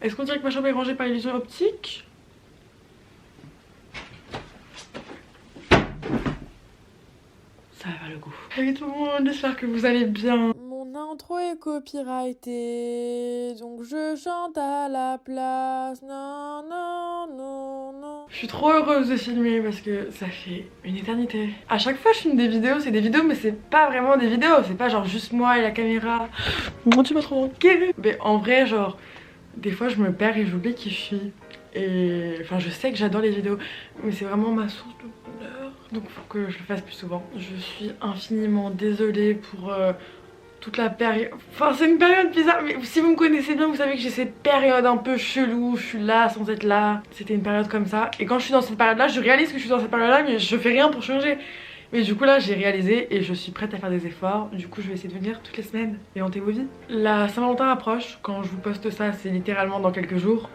Est-ce qu'on dirait que ma chambre est rangée par illusion optique? Ça va faire le coup. Salut tout le monde, j'espère que vous allez bien. Mon intro est copyrightée, donc je chante à la place. Non, non, non, non. Je suis trop heureuse de filmer parce que ça fait une éternité. À chaque fois je filme des vidéos, c'est des vidéos mais c'est pas vraiment des vidéos. C'est pas genre juste moi et la caméra. Mon tu m'as trop manqué. Mais en vrai genre, des fois je me perds et j'oublie qui je suis. Et enfin je sais que j'adore les vidéos, mais c'est vraiment ma source de bonheur. Donc faut que je le fasse plus souvent. Je suis infiniment désolée pour toute la période. Enfin c'est une période bizarre, mais si vous me connaissez bien vous savez que j'ai cette période un peu chelou. Je suis là sans être là. C'était une période comme ça. Et quand je suis dans cette période là, je réalise que je suis dans cette période là, mais je fais rien pour changer. Mais du coup là j'ai réalisé et je suis prête à faire des efforts. Du coup je vais essayer de venir toutes les semaines et hanter vos vies. La Saint-Valentin approche. Quand je vous poste ça c'est littéralement dans quelques jours.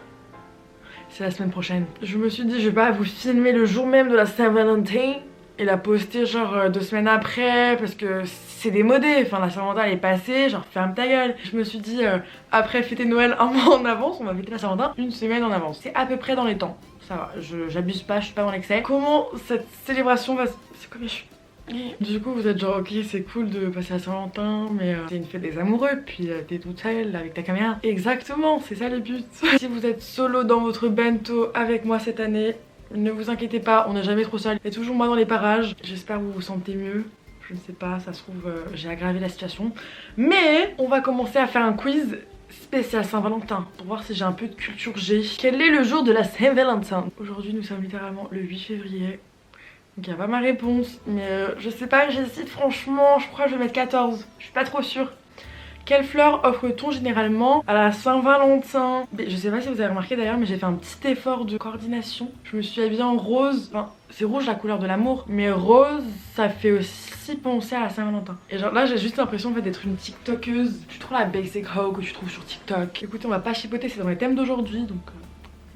C'est la semaine prochaine. Je me suis dit je vais pas vous filmer le jour même de la Saint-Valentin et la poster genre 2 semaines après parce que c'est démodé. Enfin la Saint-Valentin elle est passée, genre ferme ta gueule. Je me suis dit après fêter Noël un mois en avance, on va fêter la Saint-Valentin 1 semaine en avance. C'est à peu près dans les temps. Ça va, j'abuse pas, je suis pas dans l'excès. Comment cette célébration va... C'est comme je suis... Du coup vous êtes genre ok c'est cool de passer à Saint-Valentin mais c'est une fête des amoureux puis t'es toute seule avec ta caméra. Exactement, c'est ça le but. Si vous êtes solo dans votre bento avec moi cette année, ne vous inquiétez pas, on n'est jamais trop seul. Il y a toujours moi dans les parages. J'espère que vous vous sentez mieux. Je ne sais pas, ça se trouve j'ai aggravé la situation. Mais on va commencer à faire un quiz spécial Saint-Valentin pour voir si j'ai un peu de culture G. Quel est le jour de la Saint-Valentin? Aujourd'hui nous sommes littéralement le 8 février. Donc il n'y a pas ma réponse, mais je sais pas, j'hésite franchement, je crois que je vais mettre 14, je suis pas trop sûre. Quelle fleur offre-t-on généralement à la Saint-Valentin? Je sais pas si vous avez remarqué d'ailleurs, mais j'ai fait un petit effort de coordination. Je me suis habillée en rose, enfin c'est rouge la couleur de l'amour, mais rose ça fait aussi penser à la Saint-Valentin. Et genre là j'ai juste l'impression en fait d'être une tiktokeuse. Je suis trop la basic hoe que tu trouves sur TikTok. Écoutez on va pas chipoter, c'est dans les thèmes d'aujourd'hui donc...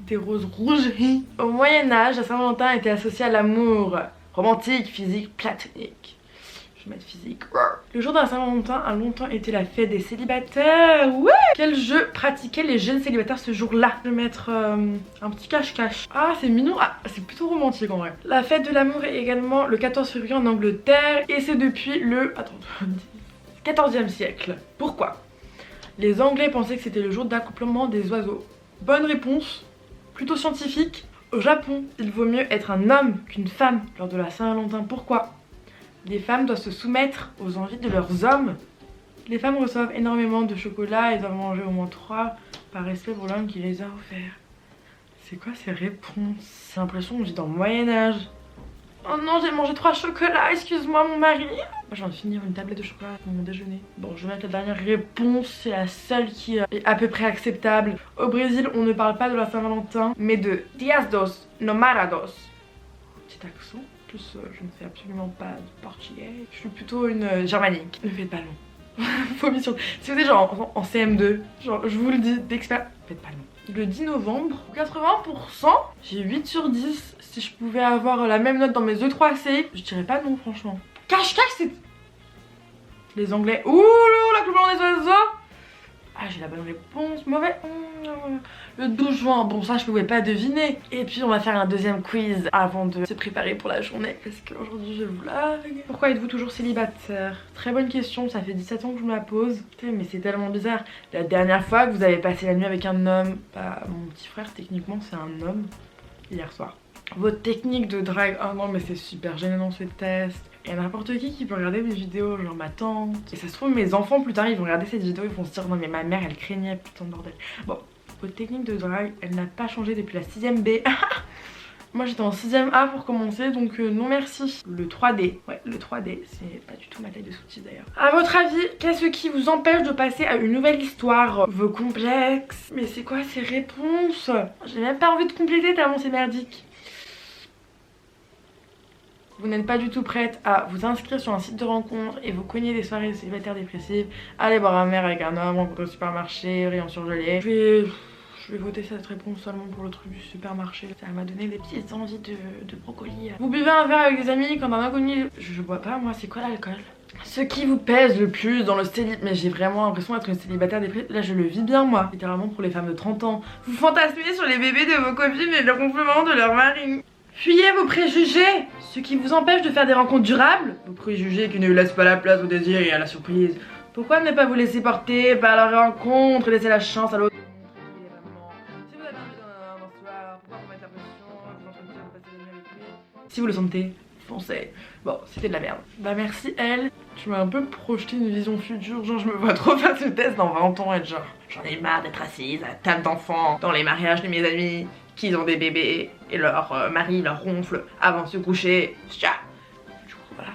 Des roses rouges. Au Moyen-Âge, la Saint-Valentin était associée à l'amour romantique, physique, platonique. Je vais mettre physique. Le jour de la Saint-Valentin a longtemps été la fête des célibataires. Ouais. Quel jeu pratiquaient les jeunes célibataires ce jour-là? Je vais mettre un petit cache-cache. Ah, c'est mignon. Ah, c'est plutôt romantique en vrai. La fête de l'amour est également le 14 février en Angleterre et c'est depuis le 14e siècle. Pourquoi? Les Anglais pensaient que c'était le jour d'accouplement des oiseaux. Bonne réponse. Plutôt scientifique. Au Japon, il vaut mieux être un homme qu'une femme lors de la Saint-Valentin. Pourquoi? Les femmes doivent se soumettre aux envies de leurs hommes. Les femmes reçoivent énormément de chocolat et doivent manger au moins 3 par respect pour l'homme qui les a offerts. C'est quoi ces réponses? J'ai l'impression que je vis dans le Moyen-Âge. Oh non, j'ai mangé 3 chocolats, excuse-moi mon mari. Je viens de finir une tablette de chocolat pour mon déjeuner. Bon, je vais mettre la dernière réponse, c'est la seule qui est à peu près acceptable. Au Brésil, on ne parle pas de la Saint-Valentin, mais de Dias dos Namorados. Petit accent. En plus, je ne fais absolument pas de portugais. Je suis plutôt une germanique. Ne faites pas long. Faut mission. Si vous êtes genre en CM2, genre je vous le dis d'expert, faites pas long. Le 10 novembre, 80%, j'ai 8 sur 10. Si je pouvais avoir la même note dans mes E3C, je dirais pas non franchement. Cache-cache c'est... Les Anglais... Ouh la couleur des oiseaux. Ah j'ai la bonne réponse, mauvais. Le 12 juin, bon ça je pouvais pas deviner. Et puis on va faire un deuxième quiz avant de se préparer pour la journée. Parce qu'aujourd'hui je vlog. Pourquoi êtes-vous toujours célibataire? Très bonne question, ça fait 17 ans que je me la pose. Putain, mais c'est tellement bizarre. La dernière fois que vous avez passé la nuit avec un homme, bah mon petit frère techniquement c'est un homme, hier soir. Votre technique de drague, oh non mais c'est super gênant ce test. Il y a n'importe qui peut regarder mes vidéos, genre ma tante. Et ça se trouve mes enfants plus tard ils vont regarder cette vidéo, ils vont se dire non mais ma mère elle craignait, putain de bordel. Bon, votre technique de drague elle n'a pas changé depuis la 6ème B. Moi j'étais en 6ème A pour commencer donc non merci. Le 3D, ouais le 3D c'est pas du tout ma taille de soutif d'ailleurs. A votre avis, qu'est-ce qui vous empêche de passer à une nouvelle histoire? Vos complexes? Mais c'est quoi ces réponses? J'ai même pas envie de compléter tellement c'est merdique. Vous n'êtes pas du tout prête à vous inscrire sur un site de rencontre et vous cogner des soirées célibataires dépressives, aller boire un verre avec un homme, rencontrer au supermarché, rayon surgelé. Je Je vais voter cette réponse seulement pour le truc du supermarché. Ça m'a donné des petites envies de brocoli. Vous buvez un verre avec des amis quand un inconnu... Je bois pas moi, c'est quoi l'alcool? Ce qui vous pèse le plus dans le célibat... Mais j'ai vraiment l'impression d'être une célibataire déprimée. Là je le vis bien moi. Littéralement pour les femmes de 30 ans. Vous fantasmez sur les bébés de vos copines et le ronflement de leur mari. Fuyez vos préjugés. Ce qui vous empêche de faire des rencontres durables. Vos préjugés qui ne laissent pas la place au désir et à la surprise. Pourquoi ne pas vous laisser porter par la rencontre et laisser la chance à l'autre? Si vous avez envie d'un soir, pourquoi vous mettre la pression, vous entretenir, vous passer la nuit avec lui? Si vous le sentez, foncez. Bon, c'était de la merde. Bah merci elle. Tu m'as un peu projeté une vision future, genre je me vois trop faire ce test dans 20 ans et être genre j'en ai marre d'être assise à la table d'enfants dans les mariages de mes amis qui ont des bébés et leur mari leur ronfle avant de se coucher. Du coup voilà,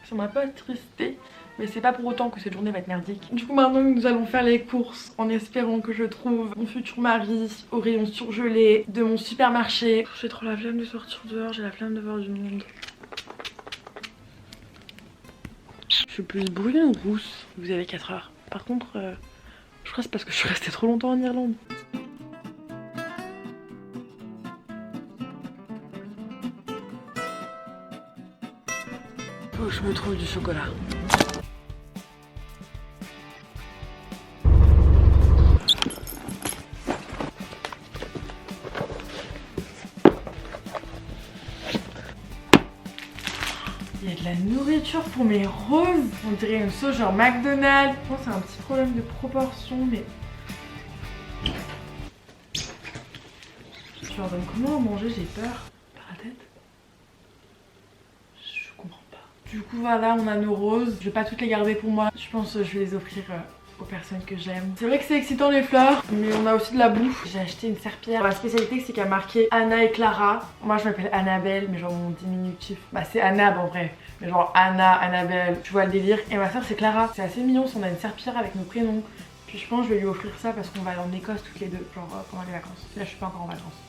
ça m'a pas attristé. Mais c'est pas pour autant que cette journée va être merdique. Du coup maintenant nous allons faire les courses en espérant que je trouve mon futur mari au rayon surgelé de mon supermarché. J'ai trop la flemme de sortir dehors, j'ai la flemme de voir du monde. Je suis plus brune ou rousse? Vous avez 4 heures. Par contre, je crois que c'est parce que je suis restée trop longtemps en Irlande. Faut que je me trouve du chocolat. Il y a de la nourriture pour mes roses. On dirait une sauce genre McDonald's. Je pense que c'est un petit problème de proportion, mais... Je leur donne comment à manger? J'ai peur. Par la tête? Je comprends pas. Du coup voilà, on a nos roses. Je vais pas toutes les garder pour moi. Je pense que je vais les offrir aux personnes que j'aime. C'est vrai que c'est excitant les fleurs, mais on a aussi de la bouffe. J'ai acheté une serpillière. La spécialité c'est qu'il y a marqué Anna et Clara. Moi je m'appelle Annabelle, mais genre mon diminutif. Bah c'est Anna en vrai. Mais genre Anna, Annabelle, tu vois le délire. Et ma soeur c'est Clara. C'est assez mignon, on a une serpillière avec nos prénoms. Puis je pense que je vais lui offrir ça parce qu'on va aller en Écosse toutes les deux, genre pendant les vacances. Là je suis pas encore en vacances.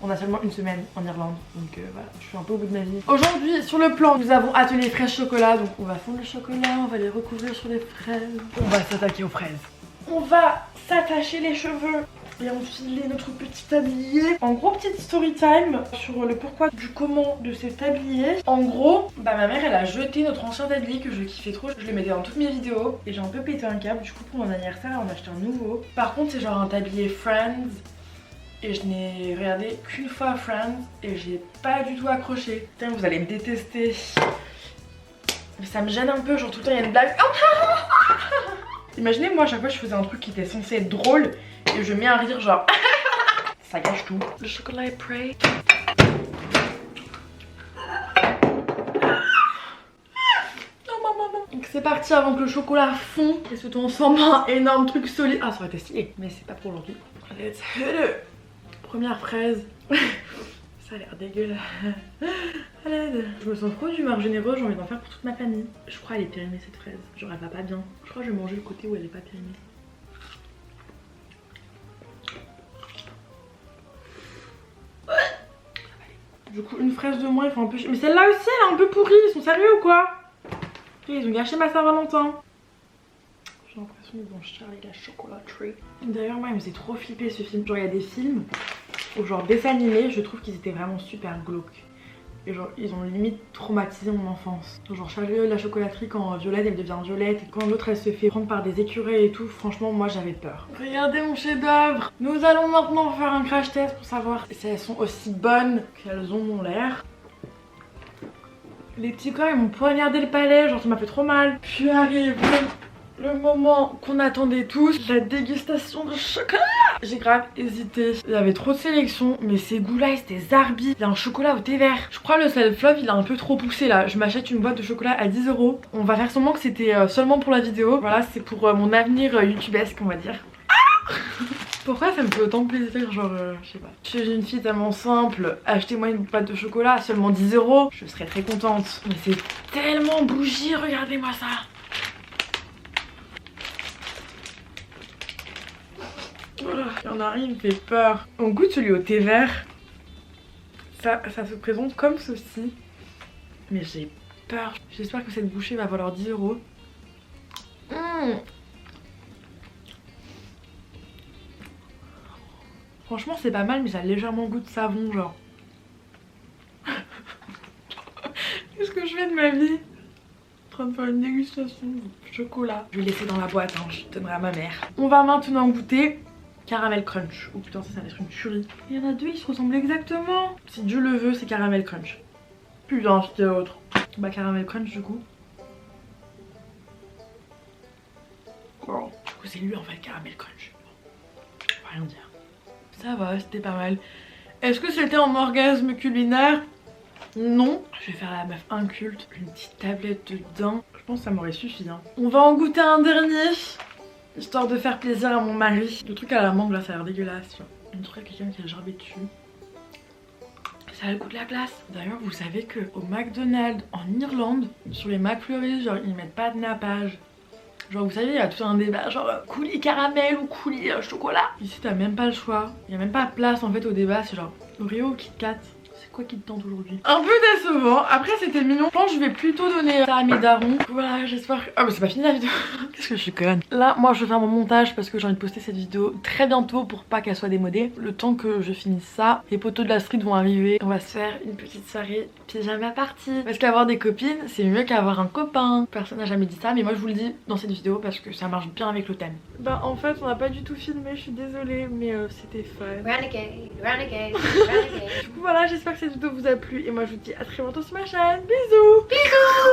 On a seulement une semaine en Irlande, donc voilà, je suis un peu au bout de ma vie. Aujourd'hui, sur le plan, nous avons atelier fraises chocolat, donc on va fondre le chocolat, on va les recouvrir sur les fraises. On va s'attaquer aux fraises. On va s'attacher les cheveux et enfiler notre petit tablier. En gros, petite story time sur le pourquoi du comment de cet tablier. En gros, bah ma mère elle a jeté notre ancien tablier que je kiffais trop. Je le mettais dans toutes mes vidéos et j'ai un peu pété un câble. Du coup pour mon anniversaire on a acheté un nouveau. Par contre c'est genre un tablier Friends. Et je n'ai regardé qu'une fois Friends et j'ai pas du tout accroché. Putain, vous allez me détester. Mais ça me gêne un peu, genre tout le temps il y a une blague. Imaginez moi à chaque fois je faisais un truc qui était censé être drôle et je mets un rire genre ça gâche tout. Le chocolat est prêt. Donc c'est parti avant que le chocolat fond. Et surtout ensemble un énorme truc solide. Ah ça aurait été stylé, mais c'est pas pour aujourd'hui. Let's hit it. Première fraise. Ça a l'air dégueulasse. À l'aide. Je me sens trop d'humeur généreuse, j'ai envie d'en faire pour toute ma famille. Je crois qu'elle est périmée cette fraise. Genre elle va pas bien. Je crois que je vais manger le côté où elle est pas périmée. Du coup une fraise de moins, il faut un peu... Mais celle-là aussi elle est un peu pourrie, ils sont sérieux ou quoi? Ils ont gâché ma Saint-Valentin. J'ai l'impression qu'ils vont Charlie la chocolaterie. D'ailleurs moi il me faisait trop flipper ce film. Genre il y a des films où genre dessin animé je trouve qu'ils étaient vraiment super glauques. Et genre ils ont limite traumatisé mon enfance. Genre Charlie la chocolaterie quand Violette elle devient violette. Et quand l'autre elle se fait prendre par des écureuils et tout. Franchement moi j'avais peur. Regardez mon chef d'œuvre. Nous allons maintenant faire un crash test pour savoir si elles sont aussi bonnes qu'elles ont l'air. Les petits corps ils m'ont poignardé le palais, genre ça m'a fait trop mal. Puis arrive le moment qu'on attendait tous, la dégustation de chocolat. J'ai grave hésité. Il y avait trop de sélection, mais ces goûts-là, c'était Zarbi. Il y a un chocolat au thé vert. Je crois le self-love, il est un peu trop poussé là. Je m'achète une boîte de chocolat à 10 €. On va faire semblant que c'était seulement pour la vidéo. Voilà, c'est pour mon avenir youtubesque, on va dire. Pourquoi ça me fait autant plaisir, genre je sais pas. Je suis une fille tellement simple, achetez-moi une boîte de chocolat à seulement 10 €, je serais très contente. Mais c'est tellement bougie, regardez-moi ça. Voilà, il y en a rien, il me fait peur. On goûte celui au thé vert. Ça se présente comme ceci. Mais j'ai peur. J'espère que cette bouchée va valoir 10 €. Franchement c'est pas mal mais ça a légèrement goût de savon genre. Qu'est-ce que je fais de ma vie? En train de faire une dégustation de chocolat. Je vais laisser dans la boîte, hein, je donnerai à ma mère. On va maintenant goûter caramel crunch. Oh putain ça va être une tuerie. Il y en a deux, ils se ressemblent exactement. Si Dieu le veut c'est caramel crunch. Putain c'était autre. Bah caramel crunch du coup. Bon, du coup c'est lui en fait caramel crunch. On va rien dire. Ça va, c'était pas mal. Est-ce que c'était un orgasme culinaire? Non. Je vais faire la meuf inculte. Une petite tablette dedans. Je pense que ça m'aurait suffi. Hein. On va en goûter un dernier. Histoire de faire plaisir à mon mari. Le truc à la mangue là, ça a l'air dégueulasse. On dirait quelqu'un qui a gerbé dessus. Ça a le goût de la glace. D'ailleurs, vous savez que au McDonald's en Irlande, sur les McFlurry, genre ils mettent pas de nappage. Genre vous savez il y a tout un débat genre coulis caramel ou coulis chocolat. Ici t'as même pas le choix. Il y a même pas de place en fait au débat. C'est genre Oreo ou Kit Kat. C'est quoi qui te tente aujourd'hui? Un peu décevant. Après c'était mignon. Je pense que je vais plutôt donner ça à mes darons. Voilà j'espère que... Ah mais c'est pas fini la vidéo. Qu'est-ce que je suis conne. Là moi je vais faire mon montage parce que j'ai envie de poster cette vidéo très bientôt pour pas qu'elle soit démodée. Le temps que je finisse ça, les poteaux de la street vont arriver. On va se faire une petite soirée pyjama party. Parce qu'avoir des copines c'est mieux qu'avoir un copain. Personne n'a jamais dit ça mais moi je vous le dis dans cette vidéo parce que ça marche bien avec le thème. Bah en fait on n'a pas du tout filmé, je suis désolée mais c'était fun. Renegade, renegade, renegade. Du coup voilà j'espère que cette vidéo vous a plu et moi je vous dis à très bientôt sur ma chaîne. Bisous. Bisous.